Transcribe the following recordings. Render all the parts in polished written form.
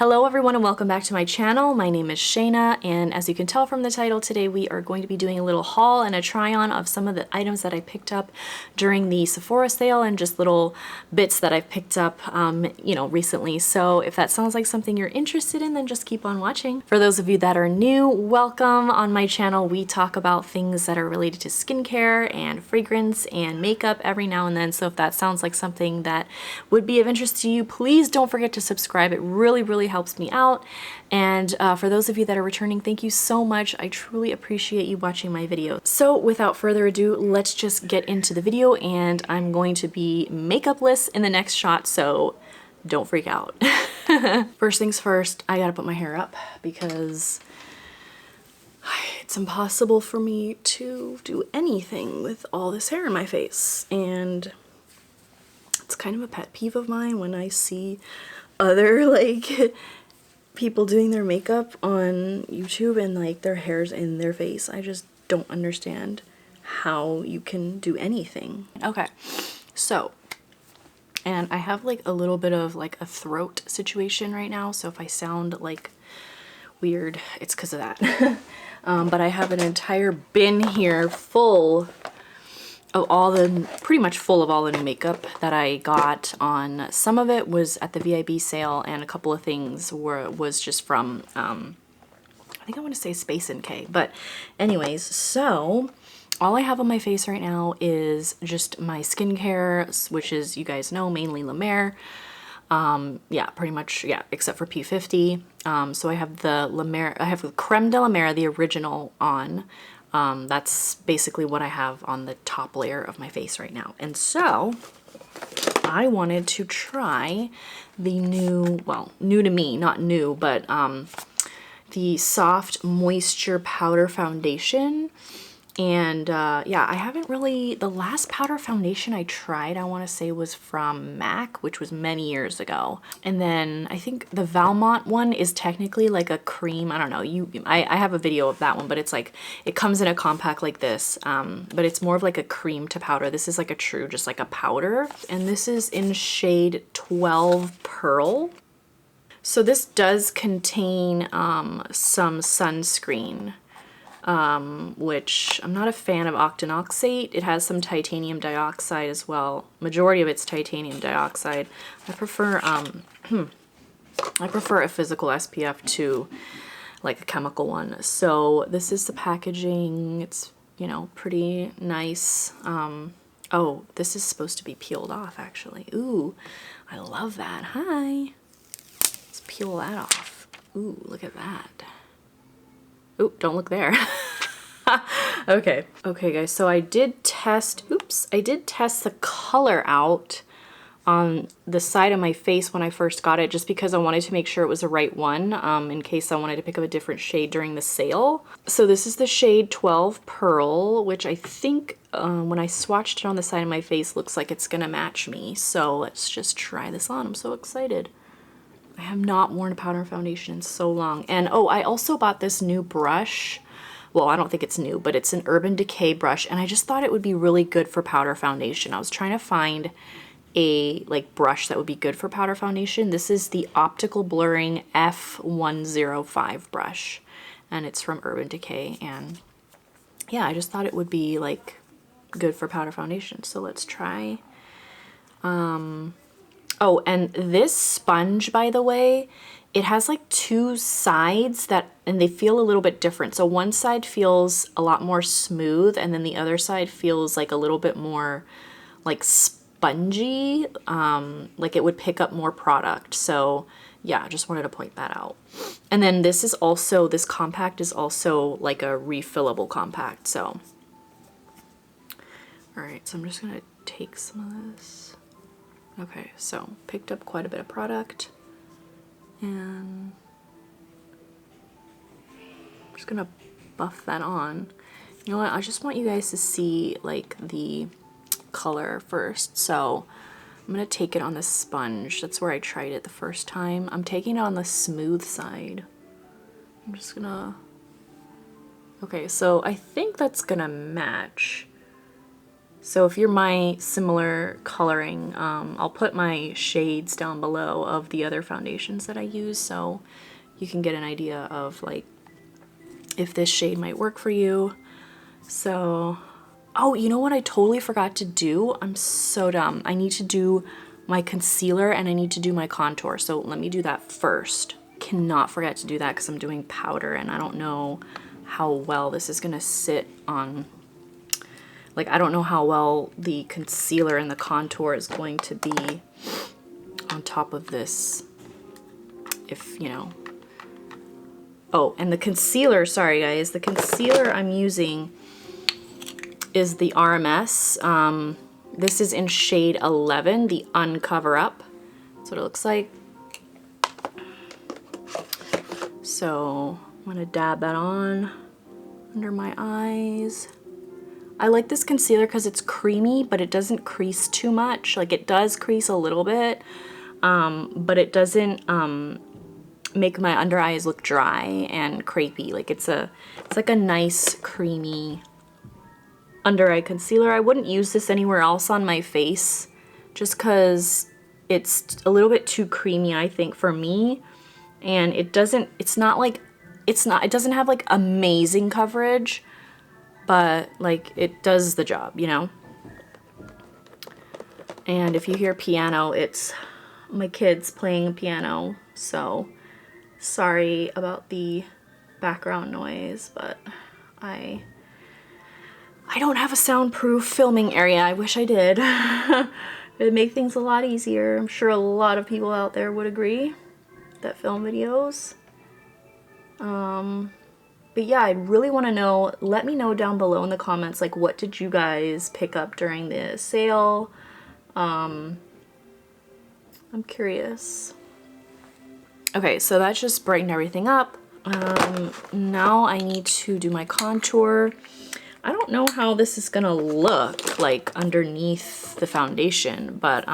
Hello everyone and welcome back to my channel. My name is Shayna, and as you can tell from the title, today we are going to be doing a little haul and a try on of some of the items that I picked up during the Sephora sale and just little bits that I've picked up recently. So if that sounds like something you're interested in, then just keep on watching. For those of you that are new, welcome. On my channel we talk about things that are related to skincare and fragrance and makeup every now and then. So if that sounds like something that would be of interest to you, please don't forget to subscribe. It really helps me out. And for those of you that are returning, thank you so much. I truly appreciate you watching my videos. So without further ado, let's just get into the video, and I'm going to be makeupless in the next shot, so don't freak out. First things first, I gotta put my hair up because it's impossible for me to do anything with all this hair in my face, and it's kind of a pet peeve of mine when I see other people doing their makeup on YouTube and their hair's in their face. I just don't understand how you can do anything. Okay, so, and I have a little bit of a throat situation right now, so if I sound weird, it's because of that. But I have an entire bin here full of pretty much full of all the new makeup that I got on. Some of it was at the VIB sale, and a couple of things was just from, I think I want to say Space NK. But anyways, so all I have on my face right now is just my skincare, which is, you guys know, mainly La Mer. Yeah, pretty much, yeah, except for P50. So I have the La Mer, I have the Creme de la Mer, the original on. That's basically what I have on the top layer of my face right now. And so I wanted to try the new, well, new to me, not new, but the Soft Moisture Powder Foundation. And yeah, I haven't really, the last powder foundation I tried, I want to say, was from MAC, which was many years ago. And then I think the Valmont one is technically a cream. I don't know, I have a video of that one, but it's it comes in a compact like this, but it's more of a cream to powder. This is a true, just a powder. And this is in shade 12 Pearl. So this does contain some sunscreen, which I'm not a fan of octinoxate. It has some titanium dioxide as well. Majority of it's titanium dioxide. I prefer I prefer a physical SPF to a chemical one. So this is the packaging. It's, you know, pretty nice. Oh, this is supposed to be peeled off actually. Ooh, I love that. Hi. Let's peel that off. Ooh, look at that. Ooh, don't look there. Okay. Okay, guys, so I did test the color out on the side of my face when I first got it, just because I wanted to make sure it was the right one, in case I wanted to pick up a different shade during the sale. So this is the shade 12 Pearl, which I think when I swatched it on the side of my face, looks like it's gonna match me. So let's just try this on. I'm so excited. I have not worn a powder foundation in so long. And oh, I also bought this new brush. Well, I don't think it's new, but it's an Urban Decay brush, and I just thought it would be really good for powder foundation. I was trying to find a brush that would be good for powder foundation. This is the Optical Blurring F105 brush, and it's from Urban Decay. And yeah, I just thought it would be good for powder foundation. So let's try. Oh, and this sponge, by the way, it has two sides and they feel a little bit different. So one side feels a lot more smooth, and then the other side feels a little bit more spongy, it would pick up more product. So yeah, I just wanted to point that out. And then this compact is also a refillable compact. So, all right, so I'm just gonna take some of this. Okay, so picked up quite a bit of product, and I'm just gonna buff that on. You know what, I just want you guys to see the color first. So I'm gonna take it on the sponge. That's where I tried it the first time. I'm taking it on the smooth side. I'm just gonna, okay, so I think that's gonna match. So if you're my similar coloring, I'll put my shades down below of the other foundations that I use so you can get an idea of like if this shade might work for you. So, oh, you know what I totally forgot to do? I'm so dumb. I need to do my concealer and I need to do my contour. So let me do that first. Cannot forget to do that because I'm doing powder and I don't know how well this is gonna sit on. Like, I don't know how well the concealer and the contour is going to be on top of this, if, you know. Oh, and the concealer, sorry guys, the concealer I'm using is the RMS. This is in shade 11, the Uncover Up. That's what it looks like. So, I'm gonna dab that on under my eyes. I like this concealer because it's creamy, but it doesn't crease too much. Like it does crease a little bit, but it doesn't make my under eyes look dry and crepey. Like it's like a nice creamy under eye concealer. I wouldn't use this anywhere else on my face just because it's a little bit too creamy, I think, for me. And it doesn't have like amazing coverage, but like it does the job, you know? And if you hear piano, it's my kids playing piano, so sorry about the background noise, but I don't have a soundproof filming area. I wish I did. It'd make things a lot easier. I'm sure a lot of people out there would agree that film videos. But yeah, I really want to know, let me know down below in the comments, like what did you guys pick up during the sale? I'm curious. Okay, so that just brightened everything up. Now I need to do my contour. I don't know how this is gonna look like underneath the foundation, but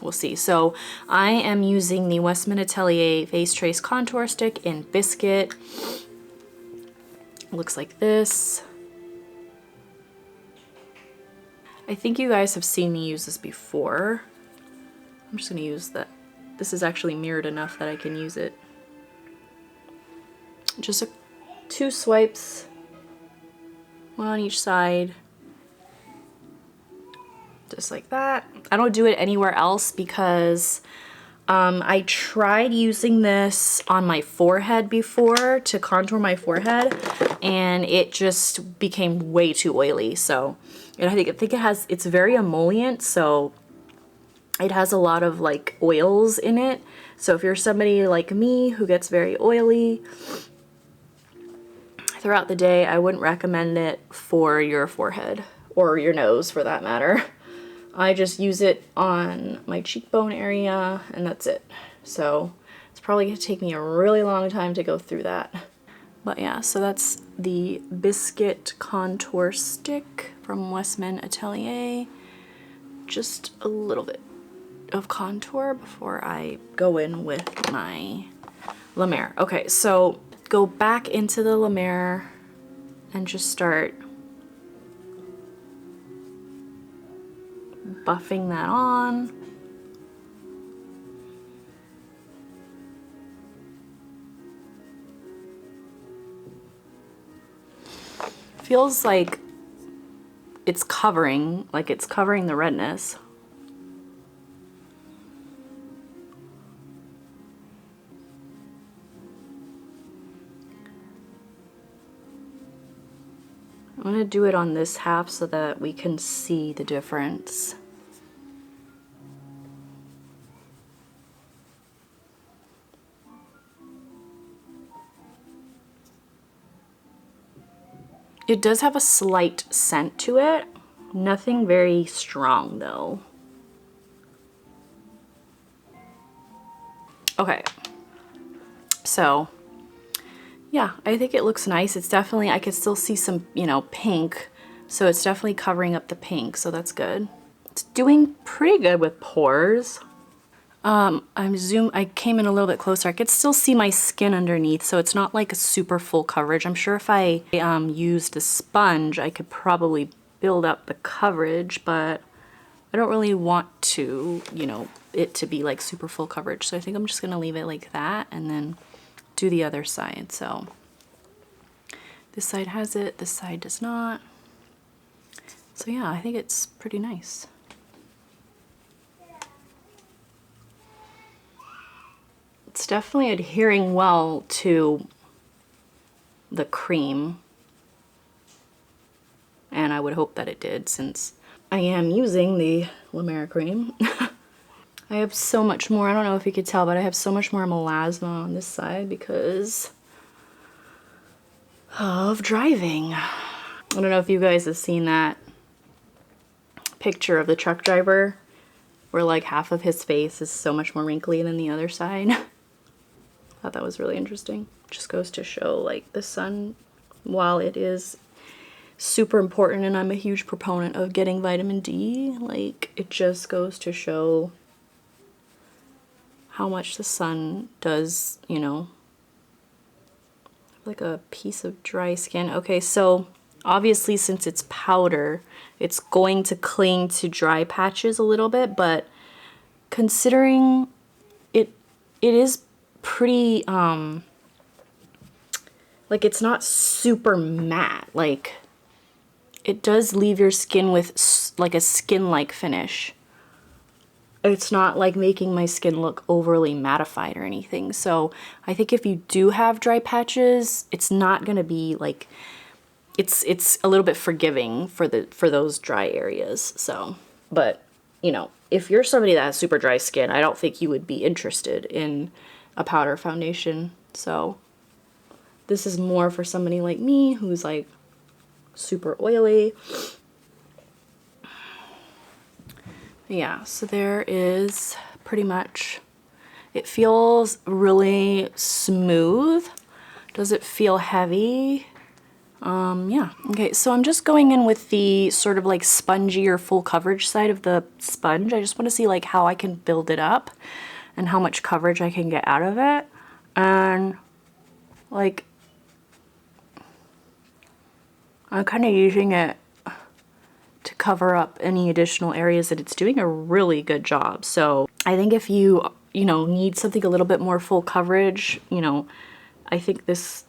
we'll see. So I am using the Westman Atelier Face Trace Contour Stick in Biscuit. It looks like this. I think you guys have seen me use this before. I'm just gonna use that. This is actually mirrored enough that I can use it. Just 2 swipes, one on each side. Just like that. I don't do it anywhere else because I tried using this on my forehead before to contour my forehead and it just became way too oily. So I think it's very emollient, so it has a lot of like oils in it. So if you're somebody like me who gets very oily throughout the day, I wouldn't recommend it for your forehead or your nose for that matter. I just use it on my cheekbone area and that's it. So it's probably gonna take me a really long time to go through that. But yeah, so that's the Biscuit Contour Stick from Westman Atelier. Just a little bit of contour before I go in with my La Mer. Okay, so go back into the La Mer and just start buffing that on. Feels like it's covering the redness. I'm going to do it on this half so that we can see the difference. It does have a slight scent to it. Nothing very strong though. Okay. So yeah, I think it looks nice. It's definitely, I could still see some, you know, pink. So it's definitely covering up the pink, so that's good. It's doing pretty good with pores. I came in a little bit closer. I could still see my skin underneath, so it's not like a super full coverage. I'm sure if I used a sponge, I could probably build up the coverage, but I don't really want to, you know, it to be like super full coverage. So I think I'm just gonna leave it like that and then do the other side. So this side has it, this side does not. So yeah, I think it's pretty nice. It's definitely adhering well to the cream. And I would hope that it did, since I am using the La Mer cream. I have so much more, I don't know if you could tell, but I have so much more melasma on this side because of driving. I don't know if you guys have seen that picture of the truck driver where like half of his face is so much more wrinkly than the other side. I thought that was really interesting. Just goes to show like the sun, while it is super important and I'm a huge proponent of getting vitamin D, like it just goes to show how much the sun does, you know, like a piece of dry skin. Okay, so obviously since it's powder, it's going to cling to dry patches a little bit, but considering it is pretty like it's not super matte, like it does leave your skin with like a skin-like finish. It's not like making my skin look overly mattified or anything. So I think if you do have dry patches, it's not gonna be like, it's a little bit forgiving for those dry areas. So, but you know, if you're somebody that has super dry skin, I don't think you would be interested in a powder foundation. So this is more for somebody like me who's like super oily. Yeah, so there is pretty much, it feels really smooth. Does it feel heavy? Yeah. Okay, so I'm just going in with the sort of like spongy or full coverage side of the sponge. I just want to see like how I can build it up and how much coverage I can get out of it. And like, I'm kind of using it to cover up any additional areas that it's doing a really good job. So I think if you know, need something a little bit more full coverage, you know, I think this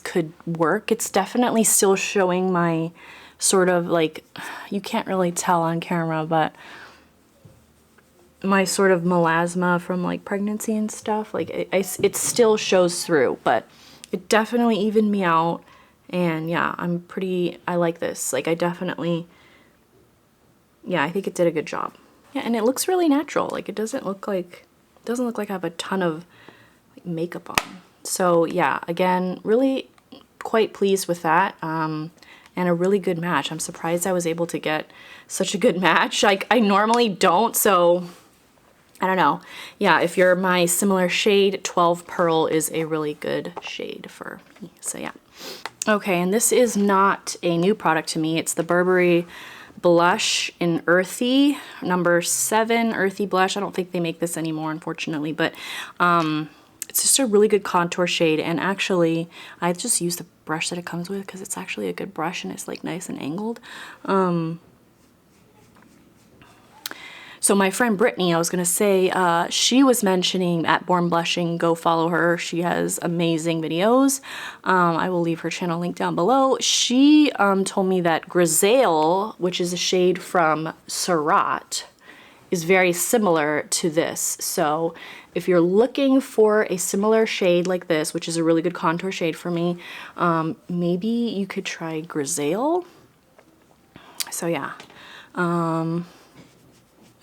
could work. It's definitely still showing my sort of like, you can't really tell on camera, but my sort of melasma from like pregnancy and stuff, like it still shows through, but it definitely evened me out. And yeah, I like this. Like I definitely, yeah, I think it did a good job. Yeah, and it looks really natural. Like it doesn't look like I have a ton of like, makeup on. So yeah, again, really quite pleased with that. And a really good match. I'm surprised I was able to get such a good match. Like I normally don't, so I don't know. Yeah, if you're my similar shade, 12 Pearl is a really good shade for me. So yeah. Okay, and this is not a new product to me. It's the Burberry blush in Earthy, number 7 Earthy blush. I don't think they make this anymore, unfortunately, but it's just a really good contour shade. And actually, I just use the brush that it comes with because it's actually a good brush and it's like nice and angled. So my friend Brittany, I was going to say, she was mentioning at Born Blushing, go follow her. She has amazing videos. I will leave her channel link down below. She told me that Grisaille, which is a shade from Surratt, is very similar to this. So if you're looking for a similar shade like this, which is a really good contour shade for me, maybe you could try Grisaille. So yeah.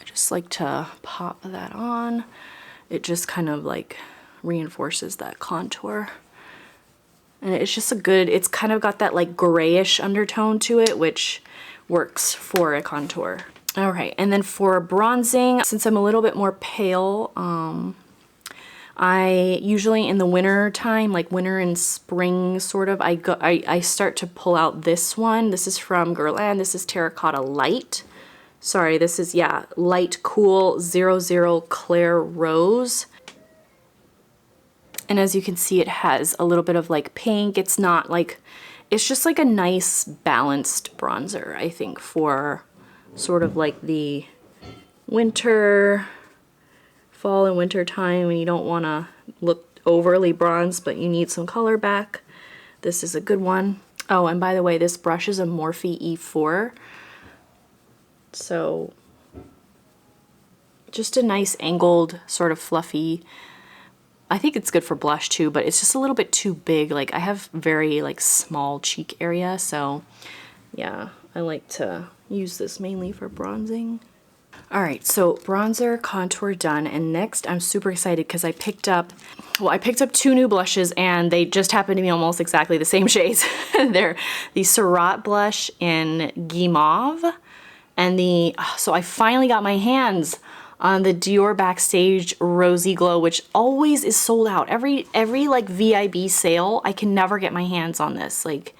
Just like to pop that on. It just kind of like reinforces that contour. And it's just a good, it's kind of got that like grayish undertone to it, which works for a contour. All right, and then for bronzing, since I'm a little bit more pale, I usually in the winter time, like winter and spring sort of, I start to pull out this one. This is from Guerlain. This is Terracotta Light. Sorry, this is, yeah, Light Cool 00 Claire Rose. And as you can see, it has a little bit of like pink. It's not like, It's just like a nice balanced bronzer, I think, for sort of like the winter, fall and winter time when you don't want to look overly bronzed but you need some color back. This is a good one. Oh, and by the way, this brush is a Morphe E4. So just a nice angled, sort of fluffy. I think it's good for blush too, but it's just a little bit too big. Like I have very like small cheek area, so yeah, I like to use this mainly for bronzing. All right, so bronzer, contour done, and next I'm super excited because I picked up 2 new blushes and they just happen to be almost exactly the same shades. They're the Surratt blush in Guimauve and so I finally got my hands on the Dior Backstage Rosy Glow, which always is sold out. Every like VIB sale, I can never get my hands on this. Like,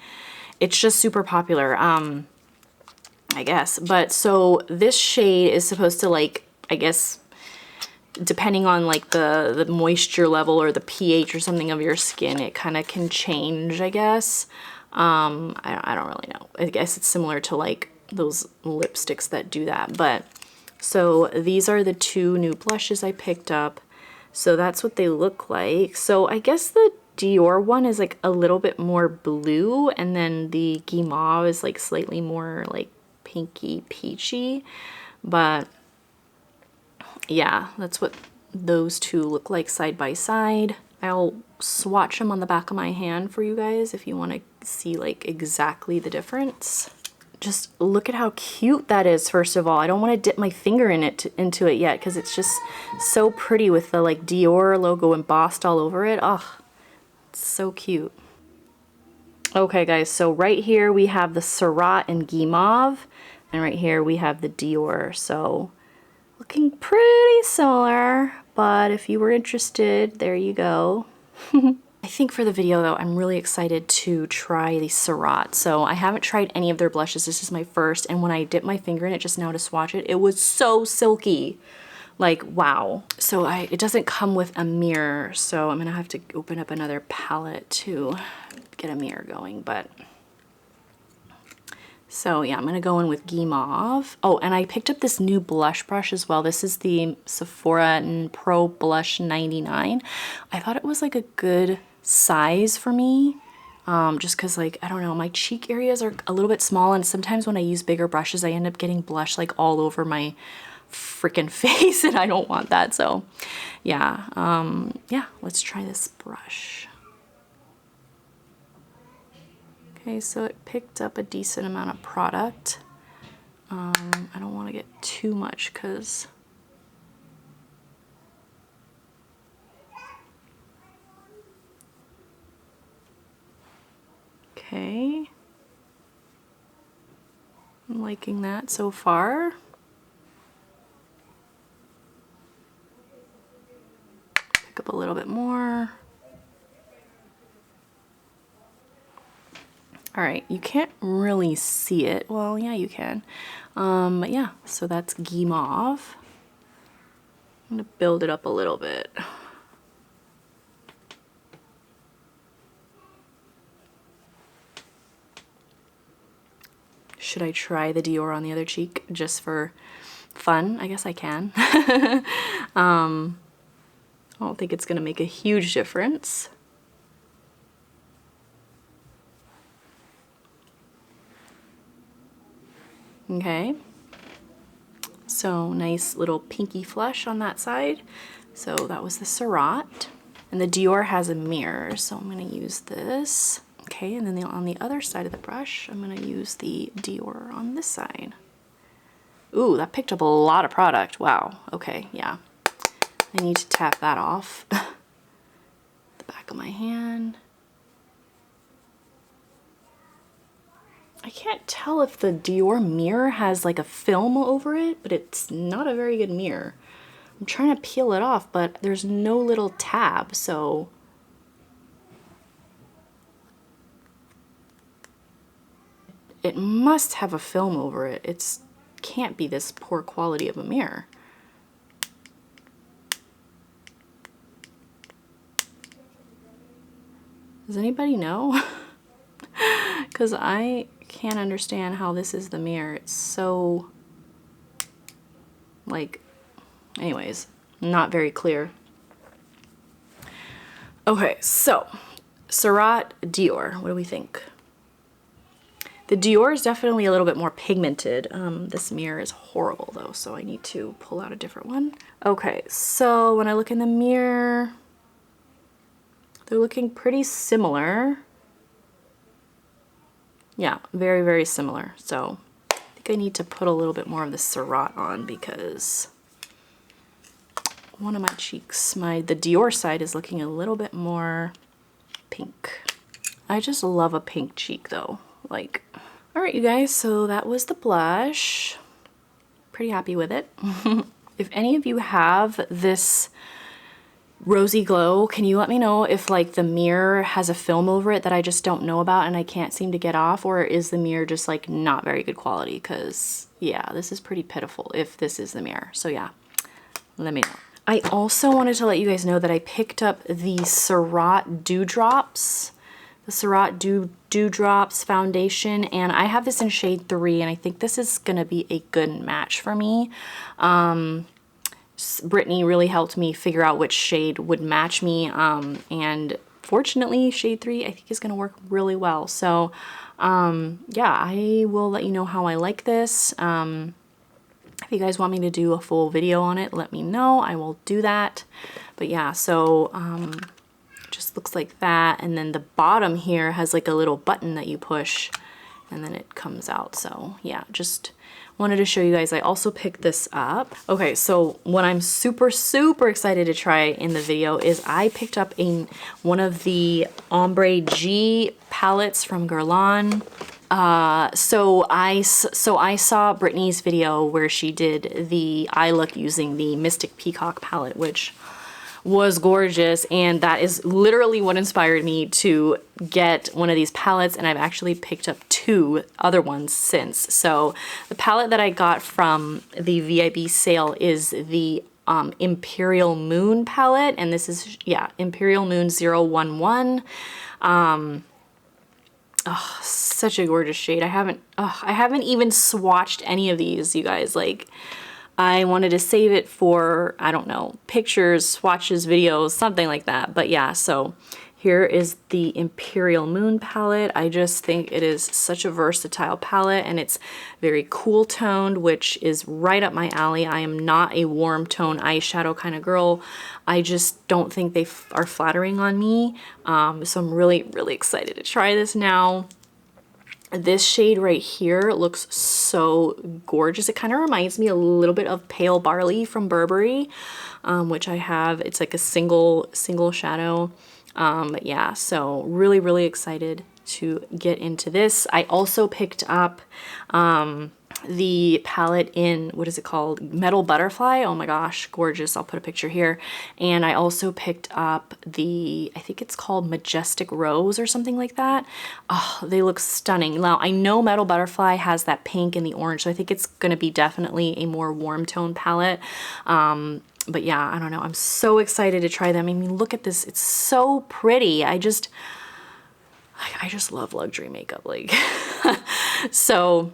it's just super popular, I guess. But so this shade is supposed to, like, I guess, depending on like the moisture level or the pH or something of your skin, it kind of can change, I guess. I don't really know. I guess it's similar to like those lipsticks that do that, but so these are the 2 new blushes I picked up. So that's what they look like. So I guess the Dior one is like a little bit more blue, and then the Guimauve is like slightly more like pinky peachy. But yeah, that's what those 2 look like side by side. I'll swatch them on the back of my hand for you guys if you want to see like exactly the difference. Just look at how cute that is, first of all. I don't want to dip my finger into it yet because it's just so pretty with the like Dior logo embossed all over it. Oh, it's so cute. Okay guys, so right here we have the Surratt and Guimauve, and right here we have the Dior. So looking pretty similar, but if you were interested, there you go. I think for the video though, I'm really excited to try the Surratt. So I haven't tried any of their blushes. This is my first, and when I dipped my finger in it just now to swatch it, it was so silky. Like, wow. So it doesn't come with a mirror, so I'm gonna have to open up another palette to get a mirror going, but so yeah, I'm gonna go in with Guimauve. Oh, and I picked up this new blush brush as well. This is the Sephora Pro Blush 99. I thought it was like a good size for me, just because, like, I don't know, my cheek areas are a little bit small, and sometimes when I use bigger brushes, I end up getting blush like all over my freaking face, and I don't want that. So yeah, yeah, let's try this brush. Okay, so it picked up a decent amount of product. I don't want to get too much because okay, I'm liking that so far. Pick up a little bit more. All right, you can't really see it. Well, yeah, you can. But yeah, so that's Guimauve. I'm gonna build it up a little bit. Should I try the Dior on the other cheek just for fun? I guess I can. I don't think it's gonna make a huge difference. Okay, so nice little pinky flush on that side. So that was the Surratt, and the Dior has a mirror, so I'm going to use this. Okay, and then on the other side of the brush, I'm going to use the Dior on this side. Ooh, that picked up a lot of product. Wow. Okay, yeah. I need to tap that off. The back of my hand. I can't tell if the Dior mirror has like a film over it, but it's not a very good mirror. I'm trying to peel it off, but there's no little tab, so it must have a film over it. It can't be this poor quality of a mirror. Does anybody know? because I can't understand how this is the mirror. It's so, like, anyways, not very clear. Okay, so Surratt Dior, what do we think? The Dior is definitely a little bit more pigmented. This mirror is horrible though, so I need to pull out a different one. Okay, so when I look in the mirror, they're looking pretty similar. Yeah, very, very similar. So I think I need to put a little bit more of the Surratt on because one of my cheeks, the Dior side is looking a little bit more pink. I just love a pink cheek though. Like, all right, you guys, so that was the blush. Pretty happy with it. If any of you have this rosy glow, can you let me know if like the mirror has a film over it that I just don't know about and I can't seem to get off, or is the mirror just like not very good quality? Because yeah, this is pretty pitiful if this is the mirror. So yeah, let me know. I also wanted to let you guys know that I picked up the Surratt Dewdrops. The Surratt Dewdrops foundation, and I have this in shade 3, and I think this is gonna be a good match for me. Brittany really helped me figure out which shade would match me, and fortunately shade 3 I think is gonna work really well. So yeah, I will let you know how I like this. If you guys want me to do a full video on it, let me know, I will do that. But yeah, so just looks like that, and then the bottom here has like a little button that you push and then it comes out. So yeah, just wanted to show you guys. I also picked this up. Okay, so what I'm super excited to try in the video is I picked up one of the Ombre G palettes from Guerlain. So I saw Brittany's video where she did the eye look using the Mystic Peacock palette, which was gorgeous, and that is literally what inspired me to get one of these palettes, and I've actually picked up 2 other ones since. So the palette that I got from the VIB sale is the Imperial Moon palette, and this is, yeah, Imperial Moon 011. Oh, such a gorgeous shade. I haven't even swatched any of these, you guys. Like, I wanted to save it for, I don't know, pictures, swatches, videos, something like that. But yeah, so here is the Imperial Moon palette. I just think it is such a versatile palette, and it's very cool toned, which is right up my alley. I am not a warm tone eyeshadow kind of girl. I just don't think they are flattering on me. So I'm really excited to try this now. This shade right here looks so gorgeous. It kind of reminds me a little bit of Pale Barley from Burberry, which I have. It's like a single shadow. But yeah, so really excited to get into this. I also picked up the palette in, what is it called? Metal Butterfly. Oh my gosh, gorgeous. I'll put a picture here. And I also picked up the, I think it's called Majestic Rose or something like that. Oh, they look stunning. Now, I know Metal Butterfly has that pink and the orange, so I think it's going to be definitely a more warm tone palette. But yeah, I don't know. I'm so excited to try them. I mean, look at this. It's so pretty. I just love luxury makeup. Like, so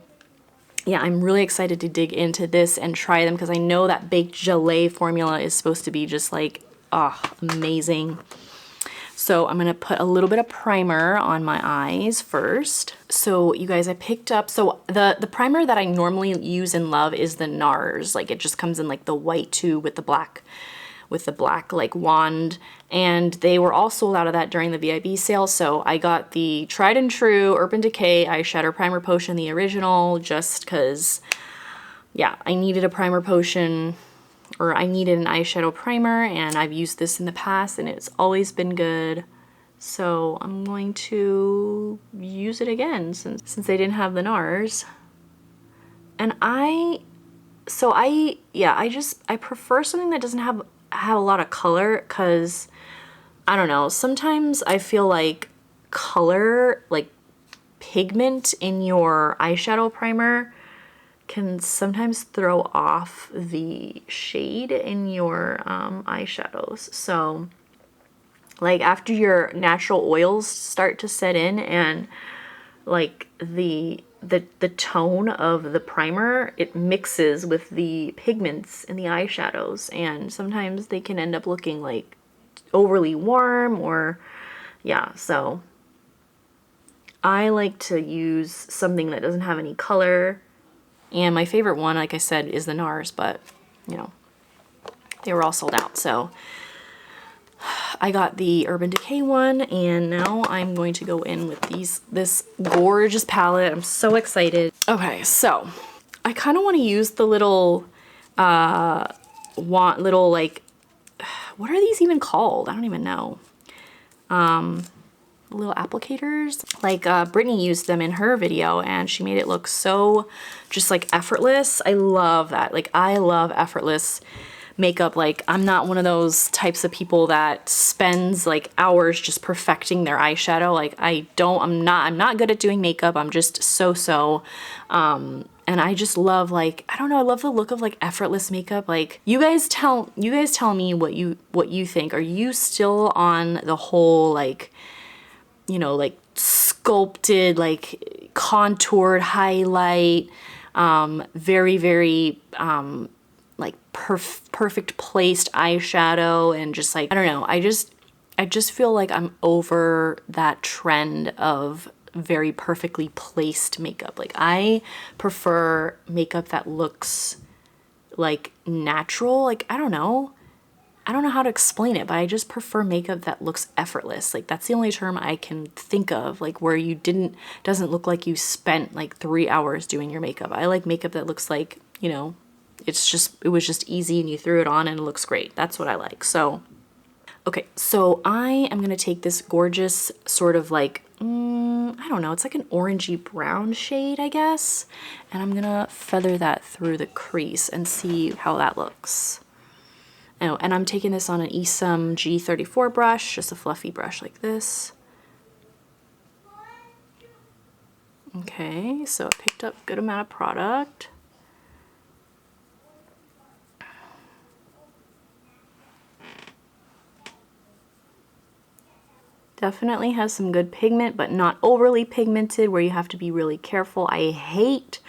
yeah, I'm really excited to dig into this and try them because I know that baked gelée formula is supposed to be just like, oh, amazing. So I'm gonna put a little bit of primer on my eyes first. So you guys, I picked up, so the primer that I normally use and love is the Nars. Like, it just comes in like the white tube with the black like wand, and they were all sold out of that during the VIB sale. So I got the tried and true Urban Decay eyeshadow primer potion, the original, just because, yeah, I needed a primer potion, or I needed an eyeshadow primer, and I've used this in the past and it's always been good. So I'm going to use it again since they didn't have the Nars. And I prefer something that doesn't have a lot of color, because I don't know, sometimes I feel like color, like pigment in your eyeshadow primer, can sometimes throw off the shade in your eyeshadows. So like after your natural oils start to set in and like the tone of the primer, it mixes with the pigments in the eyeshadows, and sometimes they can end up looking like overly warm, or yeah, so I like to use something that doesn't have any color. And my favorite one, like I said, is the Nars, but you know, they were all sold out. So I got the Urban Decay one, and now I'm going to go in with this gorgeous palette. I'm so excited. Okay, so I kind of want to use the little, little like, what are these even called? I don't even know. Little applicators. Like Brittany used them in her video, and she made it look so just like effortless. I love that. Like, I love effortless makeup. Like, I'm not one of those types of people that spends like hours just perfecting their eyeshadow. Like, I'm not good at doing makeup. I'm just so. And I just love, like, I don't know, I love the look of like effortless makeup. Like, you guys tell me what you think. Are you still on the whole, like, you know, like sculpted, like contoured highlight, very like perfect placed eyeshadow, and just like, I don't know, I just feel like I'm over that trend of very perfectly placed makeup. Like, I prefer makeup that looks like natural. Like, I don't know how to explain it, but I just prefer makeup that looks effortless. Like, that's the only term I can think of, like, where you doesn't look like you spent like 3 hours doing your makeup. I like makeup that looks like, you know, it was just easy and you threw it on and it looks great. That's what I like. So, okay, so I am gonna take this gorgeous sort of like, I don't know, it's like an orangey brown shade, I guess. And I'm gonna feather that through the crease and see how that looks. Oh, and I'm taking this on an Esum G34 brush, just a fluffy brush like this. Okay, so it picked up a good amount of product. Definitely has some good pigment, but not overly pigmented, where you have to be really careful. I hate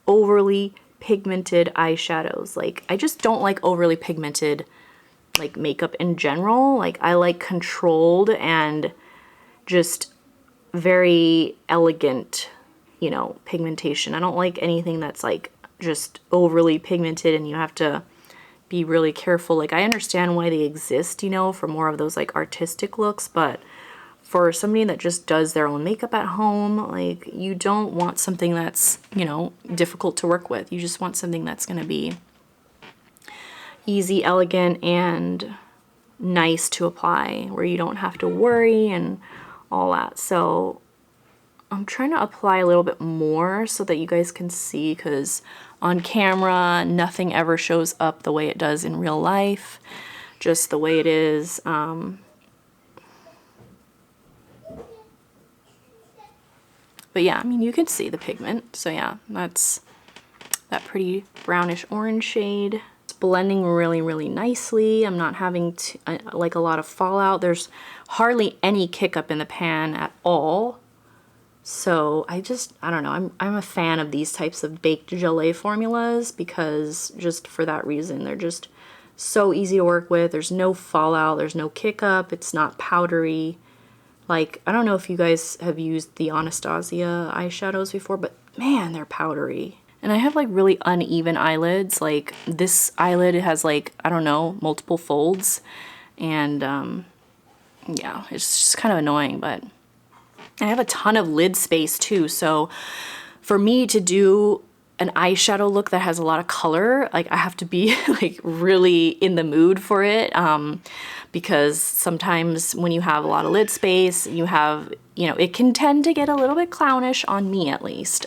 overly pigmented eyeshadows. Like, I just don't like overly pigmented like makeup in general. Like, I like controlled and just very elegant, you know, pigmentation. I don't like anything that's like just overly pigmented and you have to be really careful. Like, I understand why they exist, you know, for more of those like artistic looks, but for somebody that just does their own makeup at home, like, you don't want something that's, you know, difficult to work with. You just want something that's going to be easy, elegant, and nice to apply, where you don't have to worry and all that. So I'm trying to apply a little bit more so that you guys can see, because on camera nothing ever shows up the way it does in real life, just the way it is. But yeah, I mean, you can see the pigment. So yeah, that's that pretty brownish orange shade. It's blending really nicely. I'm not having like a lot of fallout. There's hardly any kick up in the pan at all. So I don't know, I'm a fan of these types of baked gelée formulas, because just for that reason, they're just so easy to work with. There's no fallout, there's no kick up, it's not powdery. Like, I don't know if you guys have used the Anastasia eyeshadows before, but man, they're powdery. And I have like really uneven eyelids. Like, this eyelid has like, I don't know, multiple folds. And yeah, it's just kind of annoying, but I have a ton of lid space too. So for me to do an eyeshadow look that has a lot of color, like, I have to be like really in the mood for it. Because sometimes when you have a lot of lid space, you have, you know, it can tend to get a little bit clownish on me, at least.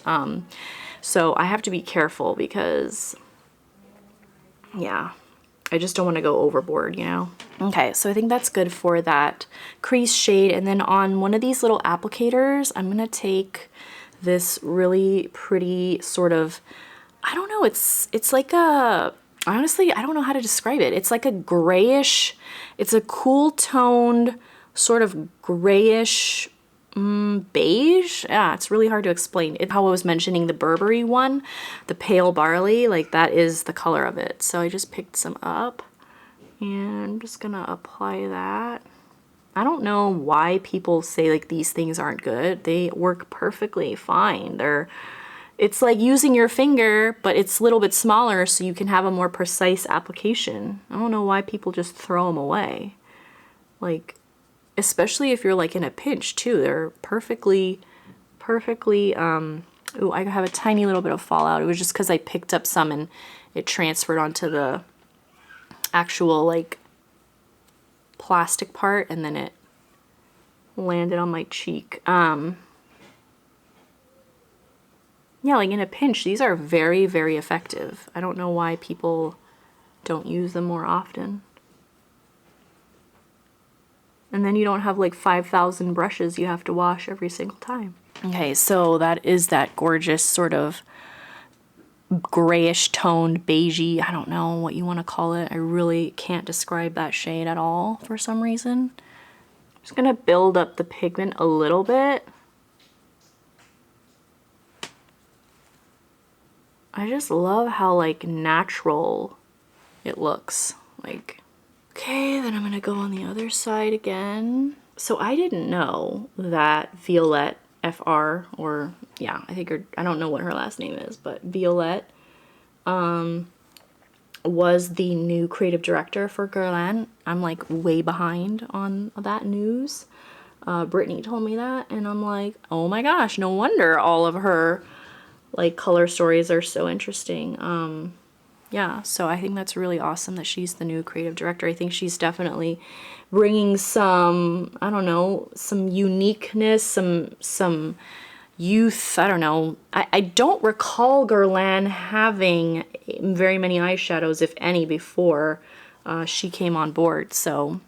So I have to be careful, because yeah, I just don't want to go overboard, you know? Okay, so I think that's good for that crease shade. And then on one of these little applicators, I'm gonna take this really pretty sort of, I don't know, it's like a, honestly, I don't know how to describe it. It's like a grayish, it's a cool toned sort of grayish, beige. Yeah, it's really hard to explain. How I was mentioning the Burberry one, the pale barley, like that is the color of it. So I just picked some up and I'm just gonna apply that. I don't know why people say like these things aren't good. They work perfectly fine. It's like using your finger, but it's a little bit smaller so you can have a more precise application. I don't know why people just throw them away. Like, especially if you're like in a pinch too. They're perfectly, ooh, I have a tiny little bit of fallout. It was just because I picked up some and it transferred onto the actual like plastic part and then it landed on my cheek. Yeah, like in a pinch, these are very, very effective. I don't know why people don't use them more often. And then you don't have like 5,000 brushes you have to wash every single time. Okay, so that is that gorgeous sort of grayish toned beigey, I don't know what you want to call it. I really can't describe that shade at all for some reason. I'm just gonna build up the pigment a little bit. I just love how like natural it looks. Like, okay, then I'm gonna go on the other side again. So I didn't know that Violette FR, or yeah, I don't know what her last name is, but Violette was the new creative director for Guerlain. I'm like way behind on that news. Brittany told me that and I'm like, oh my gosh, no wonder all of her like color stories are so interesting. Yeah, so I think that's really awesome that she's the new creative director. I think she's definitely bringing some, I don't know, some uniqueness, some youth. I don't know. I don't recall Guerlain having very many eyeshadows, if any, before she came on board. So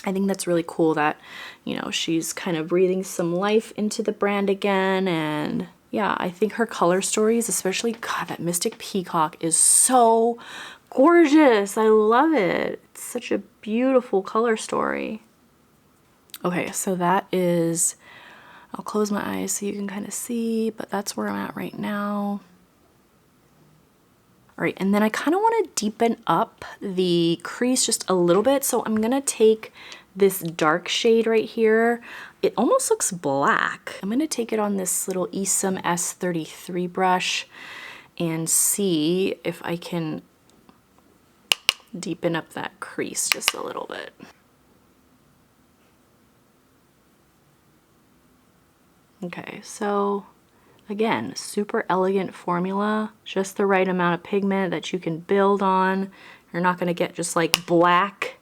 I think that's really cool that, you know, she's kind of breathing some life into the brand again. And yeah, I think her color stories, especially, God, that Mystic Peacock is so gorgeous. I love it. It's such a beautiful color story. Okay, so that is, I'll close my eyes so you can kind of see, but that's where I'm at right now. All right, and then I kind of want to deepen up the crease just a little bit. So I'm gonna take this dark shade right here. It almost looks black. I'm gonna take it on this little Esom S33 brush and see if I can deepen up that crease just a little bit. Okay, so again, super elegant formula, just the right amount of pigment that you can build on. You're not gonna get just like black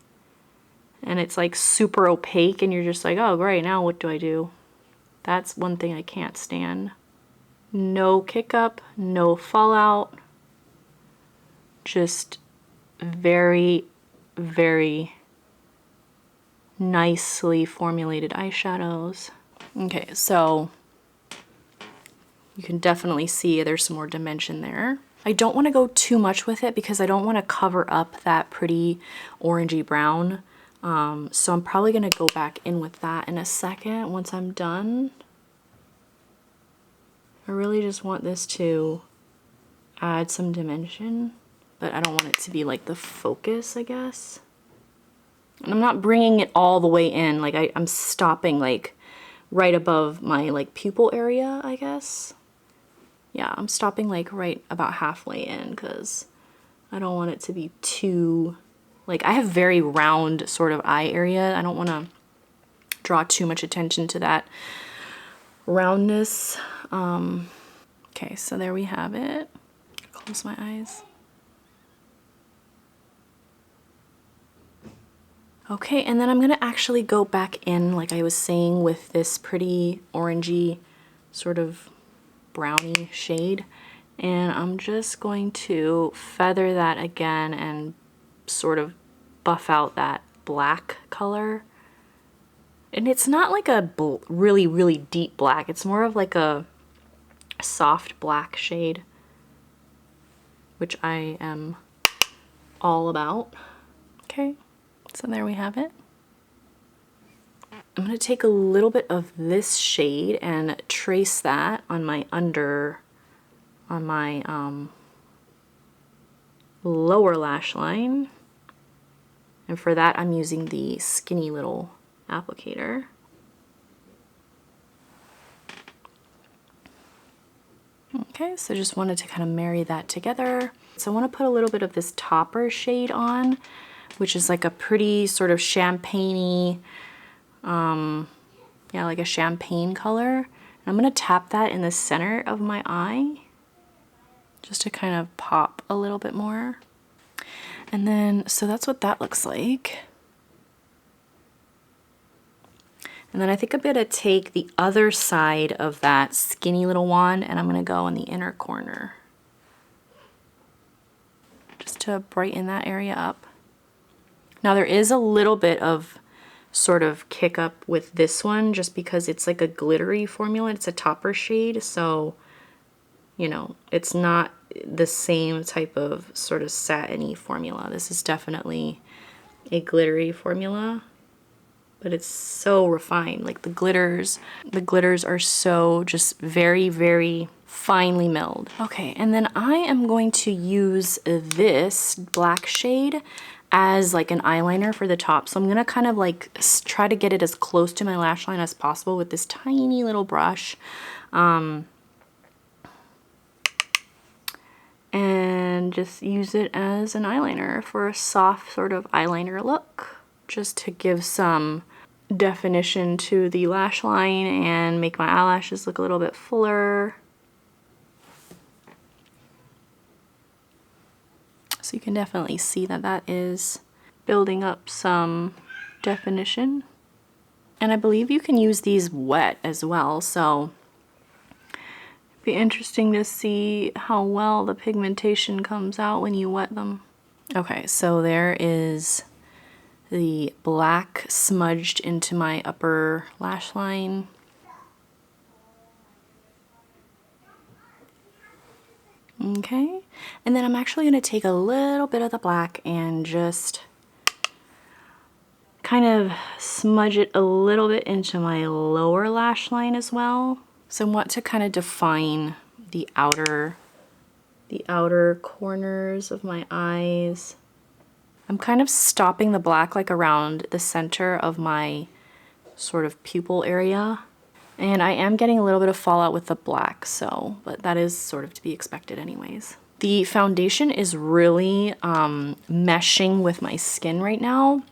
and it's like super opaque and you're just like, oh great, now what do I do? That's one thing I can't stand. No kick up, no fallout, just very, very nicely formulated eyeshadows. Okay, so you can definitely see there's some more dimension there. I don't want to go too much with it because I don't want to cover up that pretty orangey brown. So I'm probably going to go back in with that in a second once I'm done. I really just want this to add some dimension, but I don't want it to be like the focus, I guess. And I'm not bringing it all the way in, like I'm stopping like right above my like pupil area, I guess. Yeah, I'm stopping like right about halfway in because I don't want it to be too, like I have very round sort of eye area. I don't want to draw too much attention to that roundness. Okay, so there we have it. Close my eyes. Okay, and then I'm gonna actually go back in, like I was saying, with this pretty orangey sort of brownie shade. And I'm just going to feather that again and sort of buff out that black color. And it's not like a really, really deep black. It's more of like a soft black shade, which I am all about. Okay, so there we have it. I'm going to take a little bit of this shade and trace that on my lower lash line. And for that, I'm using the skinny little applicator. Okay, so just wanted to kind of marry that together. So I want to put a little bit of this topper shade on, which is like a pretty sort of champagne-y, yeah, like a champagne color. And I'm going to tap that in the center of my eye, just to kind of pop a little bit more. And then, so that's what that looks like. And then I think I'm gonna take the other side of that skinny little wand and I'm gonna go in the inner corner, just to brighten that area up. Now there is a little bit of sort of kick up with this one just because it's like a glittery formula. It's a topper shade, so you know, it's not the same type of sort of satiny formula. This is definitely a glittery formula, but it's so refined. Like the glitters are so just very, very finely milled. Okay, and then I am going to use this black shade as like an eyeliner for the top. So I'm gonna kind of like try to get it as close to my lash line as possible with this tiny little brush. And just use it as an eyeliner for a soft sort of eyeliner look, just to give some definition to the lash line and make my eyelashes look a little bit fuller. So you can definitely see that that is building up some definition. And I believe you can use these wet as well, so be interesting to see how well the pigmentation comes out when you wet them. Okay, so there is the black smudged into my upper lash line. Okay, and then I'm actually going to take a little bit of the black and just kind of smudge it a little bit into my lower lash line as well. So I want to kind of define the outer corners of my eyes. I'm kind of stopping the black like around the center of my sort of pupil area. And I am getting a little bit of fallout with the black, so, but that is sort of to be expected anyways. The foundation is really meshing with my skin right now.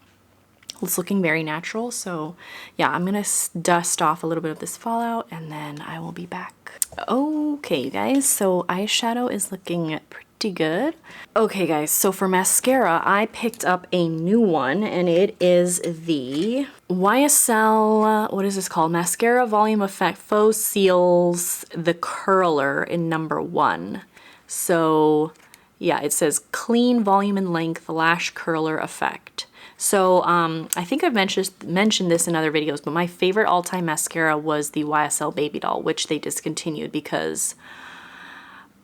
It's looking very natural, so yeah, I'm gonna dust off a little bit of this fallout and then I will be back. Okay guys, so eyeshadow is looking pretty good. Okay guys, so for mascara, I picked up a new one and it is the YSL, what is this called? Mascara Volume Effect Faux Seals the Curler in #1. So yeah, it says Clean Volume and Length Lash Curler Effect. So I think I've mentioned this in other videos, but my favorite all-time mascara was the YSL Baby Doll, which they discontinued because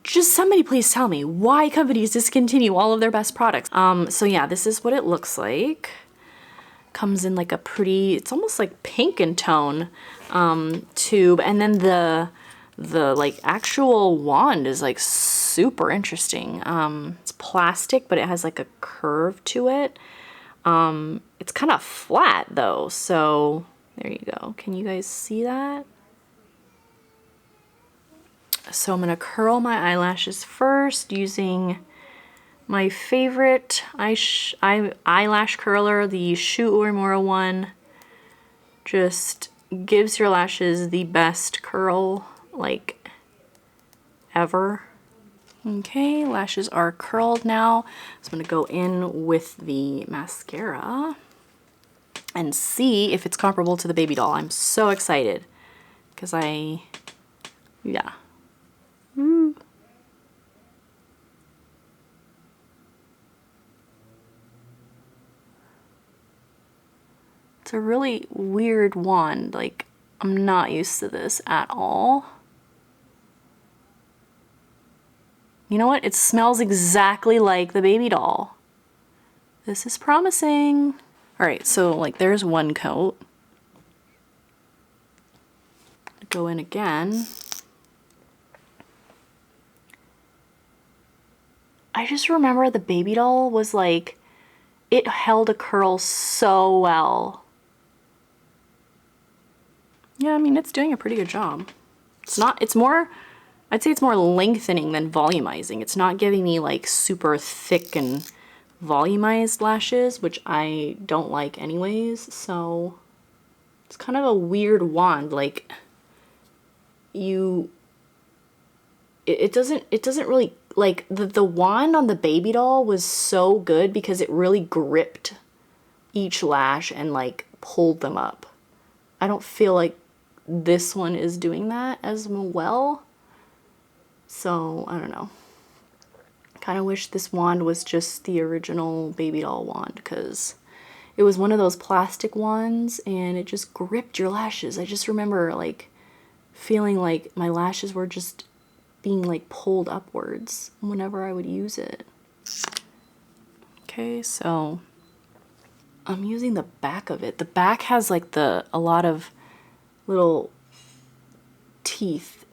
just somebody please tell me why companies discontinue all of their best products. So yeah, this is what it looks like. Comes in like a pretty, it's almost like pink in tone tube, and then the like actual wand is like super interesting. It's plastic, but it has like a curve to it. It's kind of flat though, so there you go. Can you guys see that? So I'm gonna curl my eyelashes first using my favorite eyelash curler, the Shu Uemura one. Just gives your lashes the best curl, like, ever. Okay, lashes are curled now. So I'm gonna go in with the mascara and see if it's comparable to the Baby Doll. I'm so excited because yeah. Woo. It's a really weird wand. Like, I'm not used to this at all. You know what? It smells exactly like the Baby Doll. This is promising. All right, so like there's one coat. Go in again. I just remember the baby doll was like, it held a curl so well. Yeah, I mean, it's doing a pretty good job. It's more, I'd say it's more lengthening than volumizing. It's not giving me like super thick and volumized lashes, which I don't like anyways. So it's kind of a weird wand. Like it doesn't really, like the wand on the baby doll was so good because it really gripped each lash and like pulled them up. I don't feel like this one is doing that as well. So I don't know. Kind of wish this wand was just the original baby doll wand, because it was one of those plastic wands and it just gripped your lashes. I just remember like feeling like my lashes were just being like pulled upwards whenever I would use it. Okay, so I'm using the back of it. The back has like a lot of little teeth.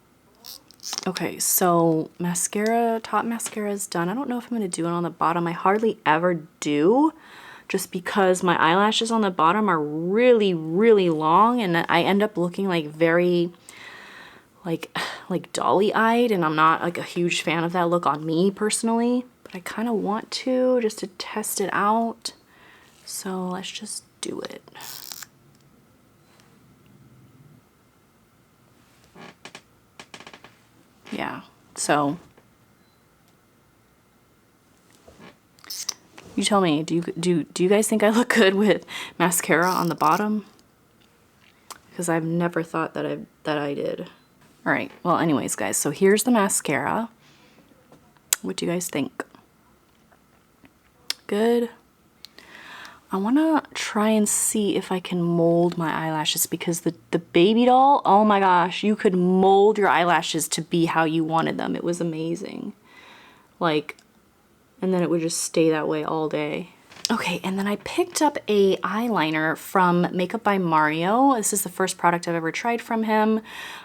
Okay, so mascara, top mascara is done. I don't know if I'm going to do it on the bottom. I hardly ever do, just because my eyelashes on the bottom are really, really long, and I end up looking like very like dolly-eyed, and I'm not like a huge fan of that look on me personally, but I kind of want to, just to test it out. So let's just do it. Yeah, so you tell me, do you guys think I look good with mascara on the bottom? Because I've never thought that I did. All right, well anyways guys, so here's the mascara. What do you guys think? Good. I want to try and see if I can mold my eyelashes, because the baby doll, oh my gosh, you could mold your eyelashes to be how you wanted them. It was amazing. Like, and then it would just stay that way all day. Okay, and then I picked up a eyeliner from Makeup by Mario. This is the first product I've ever tried from him.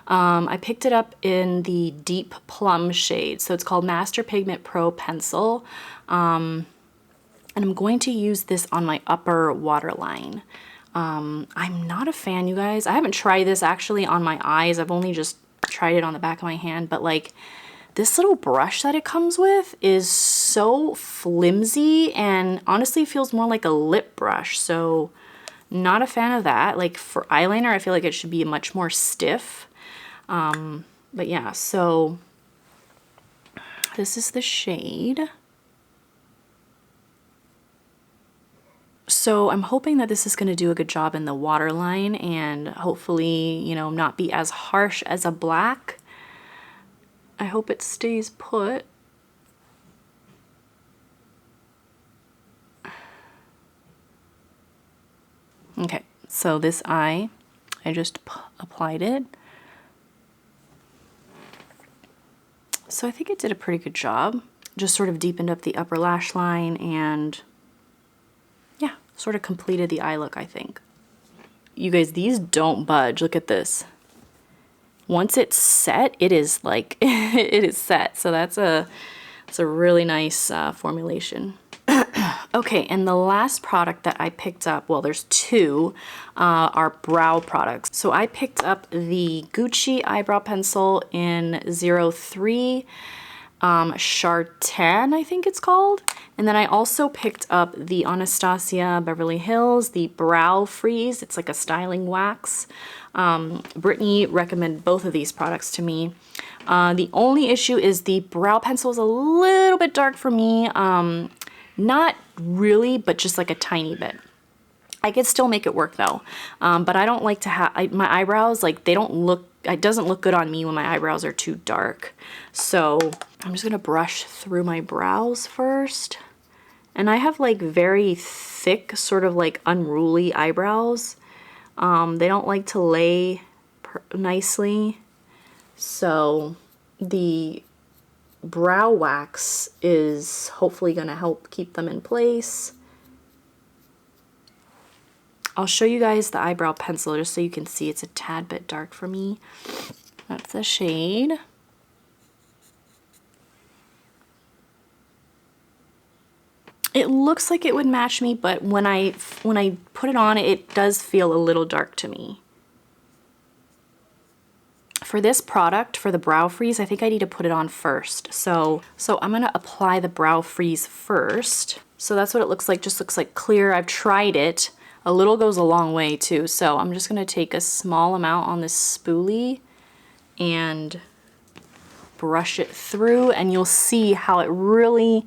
I picked it up in the Deep Plum shade. So it's called Master Pigment Pro Pencil. And I'm going to use this on my upper waterline. I'm not a fan, you guys. I haven't tried this actually on my eyes. I've only just tried it on the back of my hand, but like this little brush that it comes with is so flimsy and honestly feels more like a lip brush. So not a fan of that. Like for eyeliner, I feel like it should be much more stiff. But yeah, so this is the shade. So I'm hoping that this is going to do a good job in the waterline and hopefully, you know, not be as harsh as a black. I hope it stays put. Okay, so this eye, I just applied it. So I think it did a pretty good job. Just sort of deepened up the upper lash line and yeah, sort of completed the eye look, I think. You guys, these don't budge. Look at this. Once it's set, it is like, it is set. So it's a really nice formulation. Okay, and the last product that I picked up, well, there's two, are brow products. So I picked up the Gucci eyebrow pencil in 03, Chartan, I think it's called. And then I also picked up the Anastasia Beverly Hills, the Brow Freeze. It's like a styling wax. Brittany recommended both of these products to me. The only issue is the brow pencil is a little bit dark for me. Not really, but just like a tiny bit. I could still make it work though. But I don't like to have, my eyebrows, like they don't look, it doesn't look good on me when my eyebrows are too dark. So I'm just gonna brush through my brows first. And I have like very thick, sort of like unruly eyebrows. They don't like to lay nicely. So the brow wax is hopefully gonna help keep them in place. I'll show you guys the eyebrow pencil just so you can see. It's a tad bit dark for me. That's the shade. It looks like it would match me, but when I put it on, it does feel a little dark to me. For this product, for the brow freeze, I think I need to put it on first. So I'm gonna apply the brow freeze first. So that's what it looks like, just looks like clear. I've tried it. A little goes a long way too. So I'm just gonna take a small amount on this spoolie and brush it through, and you'll see how it really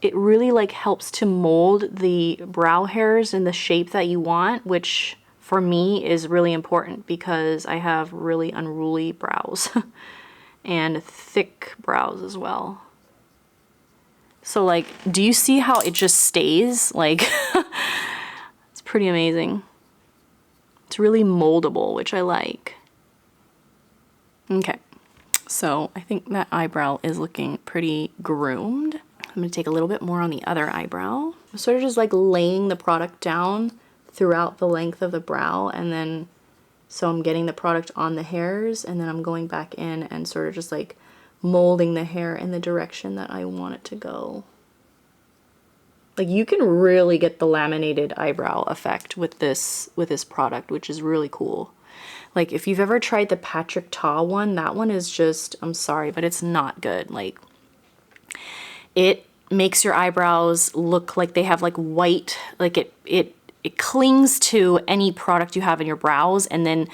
like helps to mold the brow hairs in the shape that you want, which for me is really important because I have really unruly brows and thick brows as well. So like, do you see how it just stays? Like, it's pretty amazing. It's really moldable, which I like. Okay, so I think that eyebrow is looking pretty groomed. I'm gonna take a little bit more on the other eyebrow. I'm sort of just like laying the product down throughout the length of the brow, and then so I'm getting the product on the hairs, and then I'm going back in and sort of just like molding the hair in the direction that I want it to go. Like, you can really get the laminated eyebrow effect with this product, which is really cool. Like, if you've ever tried the Patrick Ta one, that one is just, I'm sorry, but it's not good. Like, it makes your eyebrows look like they have like white, like it clings to any product you have in your brows. And then,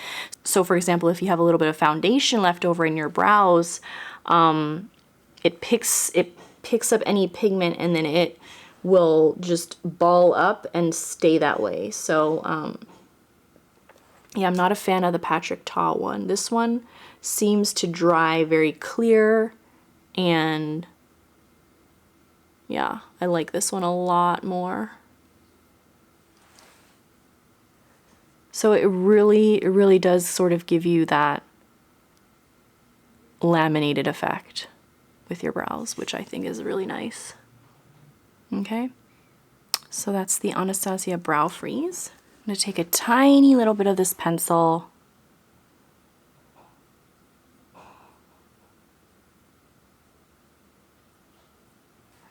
so for example, if you have a little bit of foundation left over in your brows, it picks up any pigment, and then it will just ball up and stay that way. So yeah, I'm not a fan of the Patrick Ta one. This one seems to dry very clear, and yeah, I like this one a lot more. So it really does sort of give you that laminated effect with your brows, which I think is really nice. Okay, so that's the Anastasia Brow Freeze. I'm gonna take a tiny little bit of this pencil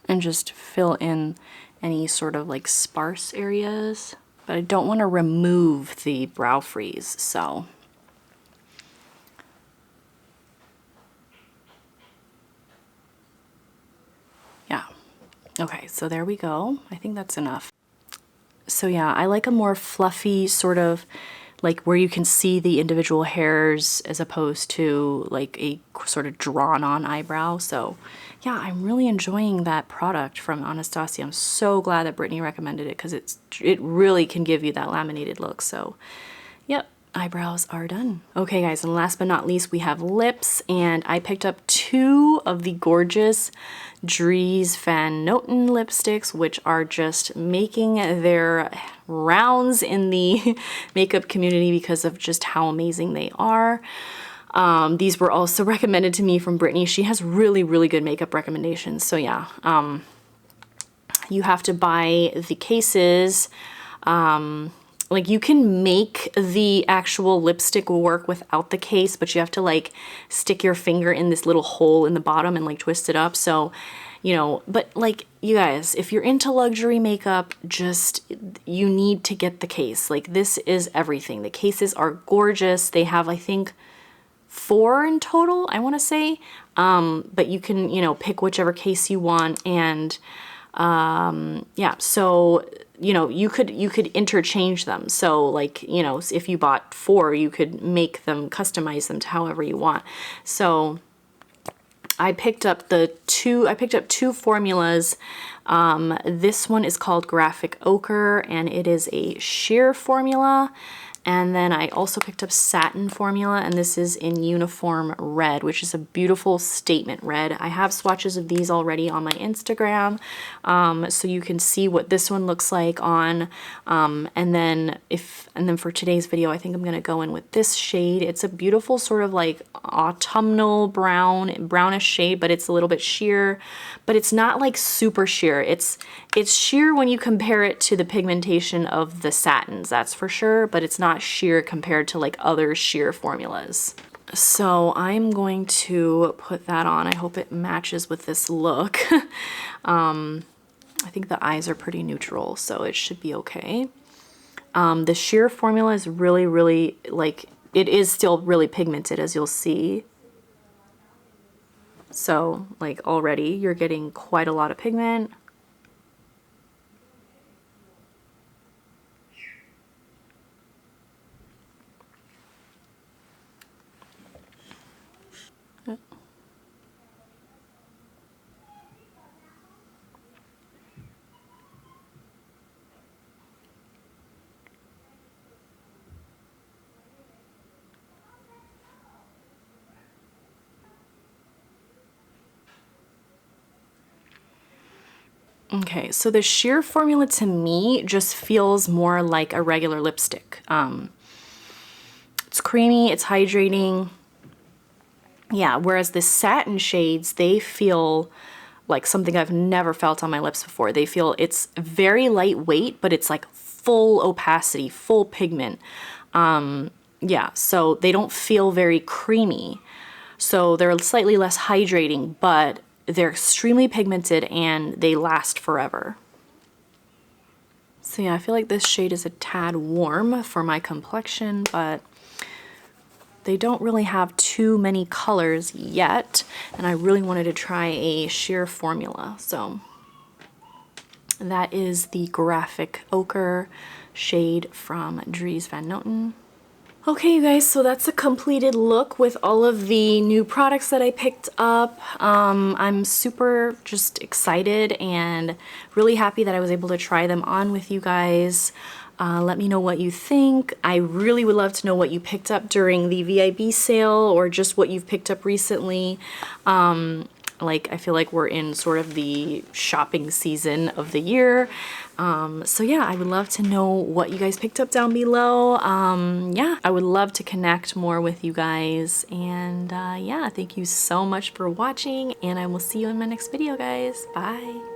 and just fill in any sort of like sparse areas. But I don't want to remove the brow freeze, so. Yeah, okay, so there we go. I think that's enough. So yeah, I like a more fluffy sort of, like where you can see the individual hairs as opposed to like a sort of drawn on eyebrow. So yeah, I'm really enjoying that product from Anastasia. I'm so glad that Brittany recommended it because it really can give you that laminated look. So yep, eyebrows are done. Okay guys, and last but not least, we have lips, and I picked up 2 of the gorgeous Dries Van Noten lipsticks, which are just making their rounds in the makeup community because of just how amazing they are. These were also recommended to me from Brittany. She has really good makeup recommendations. So yeah, you have to buy the cases. Like, you can make the actual lipstick work without the case, but you have to like stick your finger in this little hole in the bottom and like twist it up. So, you know, but like, you guys, if you're into luxury makeup, you need to get the case. Like, this is everything. The cases are gorgeous. They have, I think, 4 in total, I want to say. But you can, you know, pick whichever case you want. And yeah, so, you know, you could interchange them. So like, you know, if you bought 4, you could make them, customize them to however you want. So I picked up 2 formulas. This one is called Graphic Ochre, and it is a sheer formula. And then I also picked up Satin Formula, and this is in Uniform Red, which is a beautiful statement red. I have swatches of these already on my Instagram, so you can see what this one looks like on. And then for today's video, I think I'm gonna go in with this shade. It's a beautiful sort of like autumnal brownish shade, but it's a little bit sheer, but it's not like super sheer. It's sheer when you compare it to the pigmentation of the satins, that's for sure, but it's not sheer compared to like other sheer formulas. So I'm going to put that on. I hope it matches with this look. I think the eyes are pretty neutral, so it should be okay. The sheer formula is really, really, like, it is still really pigmented, as you'll see. So, like, already you're getting quite a lot of pigment. Okay, so the sheer formula to me just feels more like a regular lipstick. It's creamy, it's hydrating. Yeah, whereas the satin shades, they feel like something I've never felt on my lips before. They feel, it's very lightweight, but it's like full opacity, full pigment. Yeah, so they don't feel very creamy. So they're slightly less hydrating, but they're extremely pigmented and they last forever. So yeah, I feel like this shade is a tad warm for my complexion, but they don't really have too many colors yet, and I really wanted to try a sheer formula. So that is the Graphic Ochre shade from Dries Van Noten. Okay, you guys, so that's a completed look with all of the new products that I picked up. I'm super just excited and really happy that I was able to try them on with you guys. Let me know what you think. I really would love to know what you picked up during the VIB sale or just what you've picked up recently. Like, I feel like we're in sort of the shopping season of the year. So yeah, I would love to know what you guys picked up down below. Yeah, I would love to connect more with you guys. And yeah, thank you so much for watching, and I will see you in my next video, guys. Bye.